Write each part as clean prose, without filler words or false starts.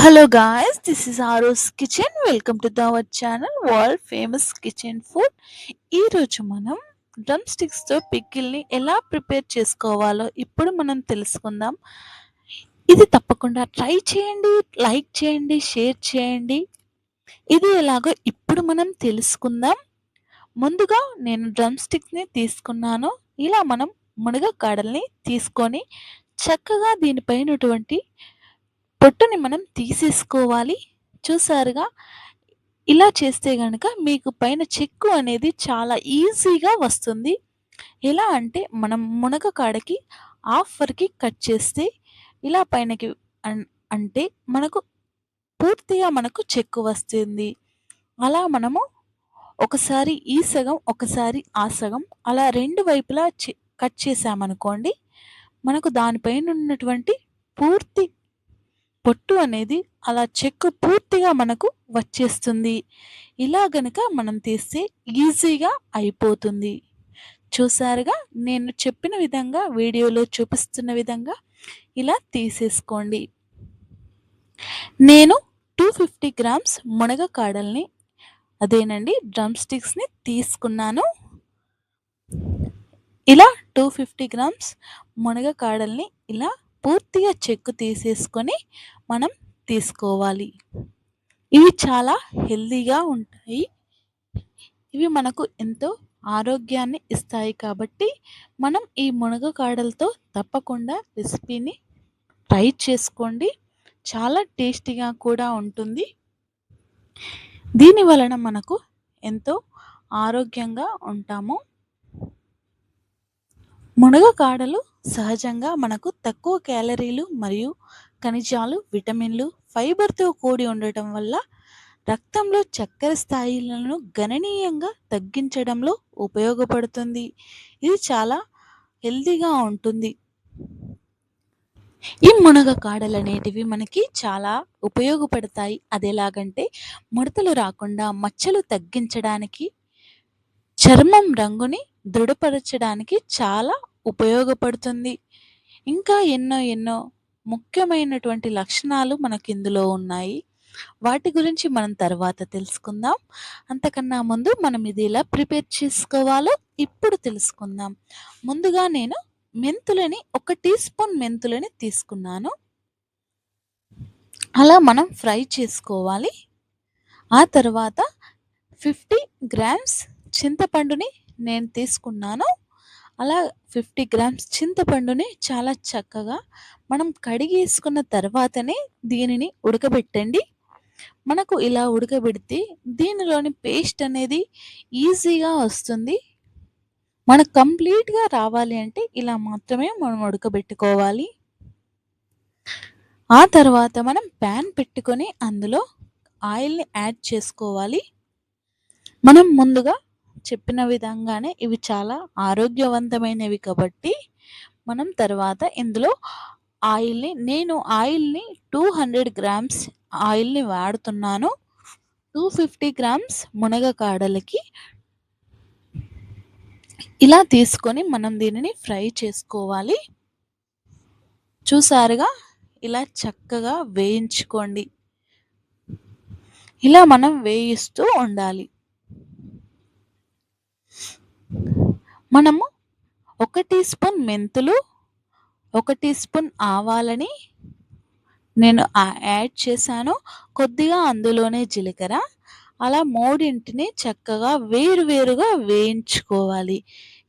Hello guys, this is Aro's Kitchen. Welcome to our channel World Famous Kitchen Food. ఈ రోజు మనం drum sticks తో పికిల్ని ఎలా prepare చేసుకోవాలో ఇప్పుడు మనం తెలుసుకుందాం. ఇది తప్పకుండా ట్రై చేయండి, లైక్ చేయండి, షేర్ చేయండి. ఇది ఎలాగో ఇప్పుడు మనం తెలుసుకుందాం. ముందుగా నేను డ్రమ్ స్టిక్స్ ని తీసుకున్నాను. ఇలా మనం మునగకాడల్ని తీసుకొని చక్కగా దీనిపైనటువంటి పొట్టుని మనం తీసేసుకోవాలి. చూసారుగా, ఇలా చేస్తే గనక మీకు పైన చెక్కు అనేది చాలా ఈజీగా వస్తుంది. ఎలా అంటే మనం మునగకాడకి హాఫ్ వరకి కట్ చేస్తే ఇలా పైనకి అన్ అంటే మనకు పూర్తిగా మనకు చెక్కు వస్తుంది. అలా మనము ఒకసారి ఈ సగం, ఒకసారి ఆ సగం అలా 2 వైపులా కట్ చేశామనుకోండి, మనకు దానిపైన ఉన్నటువంటి పూర్తి పొట్టు అనేది అలా చెక్కు పూర్తిగా మనకు వచ్చేస్తుంది. ఇలా గనక మనం తీస్తే ఈజీగా అయిపోతుంది. చూసారుగా, నేను చెప్పిన విధంగా వీడియోలో చూపిస్తున్న విధంగా ఇలా తీసేసుకోండి. నేను 250 గ్రామ్స్ మునగకాడల్ని అదేనండి డ్రమ్ స్టిక్స్ని తీసుకున్నాను. ఇలా 250 గ్రామ్స్ మునగకాడల్ని ఇలా పూర్తిగా చెక్కు తీసేసుకొని మనం తీసుకోవాలి. ఇవి చాలా హెల్తీగా ఉంటాయి. ఇవి మనకు ఎంతో ఆరోగ్యాన్ని ఇస్తాయి కాబట్టి మనం ఈ మునగకాడలతో తప్పకుండా రెసిపీని ట్రై చేసుకోండి. చాలా టేస్టీగా కూడా ఉంటుంది. దీని వలన మనకు ఎంతో ఆరోగ్యంగా ఉంటాము. మునగకాడలు సహజంగా మనకు తక్కువ క్యాలరీలు మరియు ఖనిజాలు, విటమిన్లు, ఫైబర్తో కూడి ఉండటం వల్ల రక్తంలో చక్కెర స్థాయిలను గణనీయంగా తగ్గించడంలో ఉపయోగపడుతుంది. ఇది చాలా హెల్తీగా ఉంటుంది. ఈ మునగకాడలు అనేటివి మనకి చాలా ఉపయోగపడతాయి. అదెలాగంటే ముడతలు రాకుండా, మచ్చలు తగ్గించడానికి, చర్మం రంగుని దృఢపరచడానికి చాలా ఉపయోగపడుతుంది. ఇంకా ఎన్నో ముఖ్యమైనటువంటి లక్షణాలు మనకి ఇందులో ఉన్నాయి. వాటి గురించి మనం తర్వాత తెలుసుకుందాం. అంతకన్నా ముందు మనం ఇది ఎలా ప్రిపేర్ చేసుకోవాలో ఇప్పుడు తెలుసుకుందాం. ముందుగా నేను మెంతులని 1 టీ స్పూన్ మెంతులని తీసుకున్నాను. అలా మనం ఫ్రై చేసుకోవాలి. ఆ తర్వాత 50 గ్రామ్స్ చింతపండుని నేను తీసుకున్నాను. అలా 50 గ్రామ్స్ చింతపండుని చాలా చక్కగా మనం కడిగేసుకున్న తర్వాతనే దీనిని ఉడకబెట్టండి. మనకు ఇలా ఉడకబెడితే దీనిలోని పేస్ట్ అనేది ఈజీగా వస్తుంది. మనకు కంప్లీట్‌గా రావాలి అంటే ఇలా మాత్రమే మనం ఉడకబెట్టుకోవాలి. ఆ తర్వాత మనం ప్యాన్ పెట్టుకొని అందులో ఆయిల్‌ని యాడ్ చేసుకోవాలి. మనం ముందుగా చెప్పిన విధంగానే ఇవి చాలా ఆరోగ్యవంతమైనవి కాబట్టి మనం తర్వాత ఇందులో నేను ఆయిల్‌ని 200 గ్రామ్స్ ఆయిల్‌ని వాడుతున్నాను. 250 గ్రామ్స్ మునగకాడలకి ఇలా తీసుకొని మనం దీనిని ఫ్రై చేసుకోవాలి. చూసారుగా, ఇలా చక్కగా వేయించుకోండి. ఇలా మనం వేయిస్తూ ఉండాలి. మనము 1 టీ స్పూన్ మెంతులు, 1 టీ స్పూన్ ఆవాలని నేను యాడ్ చేశాను. కొద్దిగా అందులోనే జీలకర్ర, అలా మూడింటిని చక్కగా వేరువేరుగా వేయించుకోవాలి.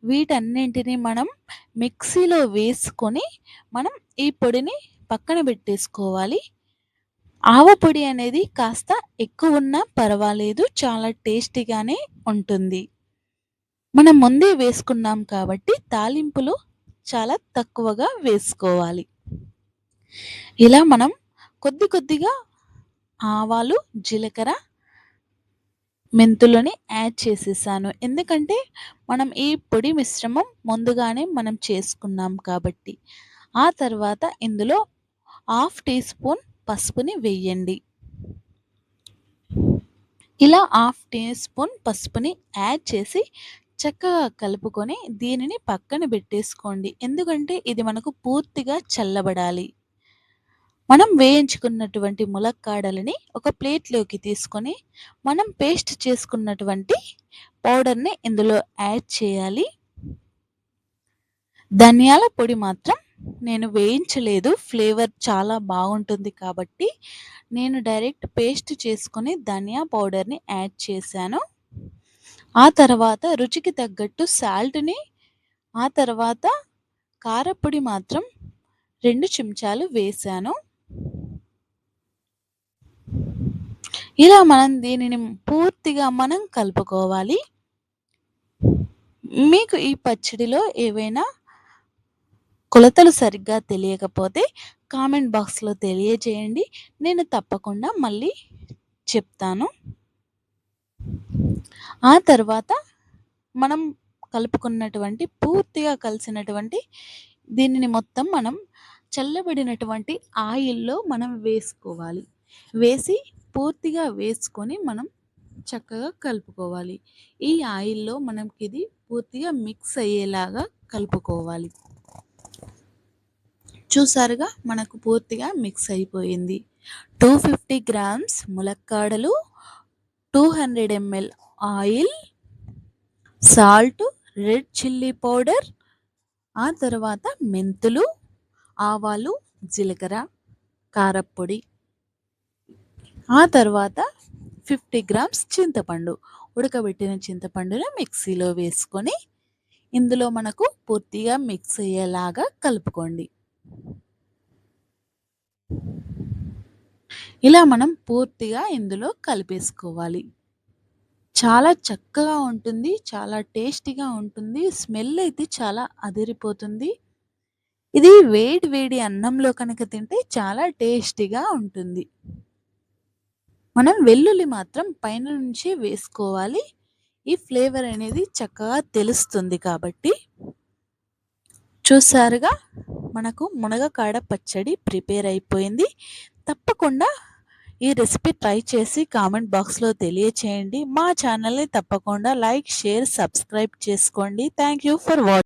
వీటన్నింటిని మనం మిక్సీలో వేసుకొని మనం ఈ పొడిని పక్కన పెట్టేసుకోవాలి. ఆవ పొడి అనేది కాస్త ఎక్కువ ఉన్నా పర్వాలేదు, చాలా టేస్టీగానే ఉంటుంది. మనం ముందే వేసుకున్నాం కాబట్టి తాలింపులు చాలా తక్కువగా వేసుకోవాలి. ఇలా మనం కొద్దిగా ఆవాలు, జీలకర్ర, మెంతులని యాడ్ చేసేసాను. ఎందుకంటే మనం ఈ పొడి మిశ్రమం ముందుగానే మనం చేసుకున్నాం కాబట్టి. ఆ తర్వాత ఇందులో 1/2 టీ స్పూన్ పసుపుని వేయండి. ఇలా 1/2 టీ స్పూన్ పసుపుని యాడ్ చేసి చక్కగా కలుపుకొని దీనిని పక్కన పెట్టేసుకోండి. ఎందుకంటే ఇది మనకు పూర్తిగా చల్లబడాలి. మనం వేయించుకున్నటువంటి ములక్కాడలని ఒక ప్లేట్లోకి తీసుకొని మనం పేస్ట్ చేసుకున్నటువంటి పౌడర్ని ఇందులో యాడ్ చేయాలి. ధనియాల పొడి మాత్రం నేను వేయించలేదు, ఫ్లేవర్ చాలా బాగుంటుంది కాబట్టి నేను డైరెక్ట్ పేస్ట్ చేసుకొని ధనియా పౌడర్ని యాడ్ చేశాను. ఆ తర్వాత రుచికి తగ్గట్టు సాల్ట్ని, ఆ తర్వాత కారపొడి మాత్రం 2 చెంచాలు వేశాను. ఇలా మనం దీనిని పూర్తిగా మనం కలుపుకోవాలి. మీకు ఈ పచ్చడిలో ఏవైనా కొలతలు సరిగ్గా తెలియకపోతే కామెంట్ బాక్స్లో తెలియజేయండి, నేను తప్పకుండా మళ్ళీ చెప్తాను. ఆ తర్వాత మనం కలుపుకున్నటువంటి పూర్తిగా కలిసినటువంటి దీనిని మొత్తం మనం చల్లబడినటువంటి ఆయిల్లో మనం వేసుకోవాలి. వేసి పూర్తిగా వేసుకొని మనం చక్కగా కలుపుకోవాలి. ఈ ఆయిల్లో మనకి ఇది పూర్తిగా మిక్స్ అయ్యేలాగా కలుపుకోవాలి. చూసారుగా మనకు పూర్తిగా మిక్స్ అయిపోయింది. 250 గ్రామ్స్ ములక్కాడలు, 200 ml oil, salt, red chilli powder, ఆ తర్వాత మెంతులు, ఆవాలు, జీలకర్ర, కారప్పొడి, ఆ తర్వాత 50 గ్రామ్స్ చింతపండు, ఉడకబెట్టిన చింతపండును మిక్సీలో వేసుకొని ఇందులో మనకు పూర్తిగా మిక్స్ అయ్యేలాగా కలుపుకోండి. ఇలా మనం పూర్తిగా ఇందులో కలిపేసుకోవాలి. చాలా చక్కగా ఉంటుంది, చాలా టేస్టీగా ఉంటుంది, స్మెల్ అయితే చాలా అదిరిపోతుంది. ఇది వేడి వేడి అన్నంలో కనుక తింటే చాలా టేస్టీగా ఉంటుంది. మనం వెల్లుల్లి మాత్రం పైన నుంచి వేసుకోవాలి, ఈ ఫ్లేవర్ అనేది చక్కగా తెలుస్తుంది కాబట్టి. చూసారుగా మనకు మునగకాడ పచ్చడి ప్రిపేర్ అయిపోయింది. తప్పకుండా ఈ రెసిపీ ట్రై చేసి కామెంట్ బాక్స్లో తెలియచేయండి. మా ఛానల్ని తప్పకుండా లైక్, షేర్, సబ్స్క్రైబ్ చేసుకోండి. Thank you for watching.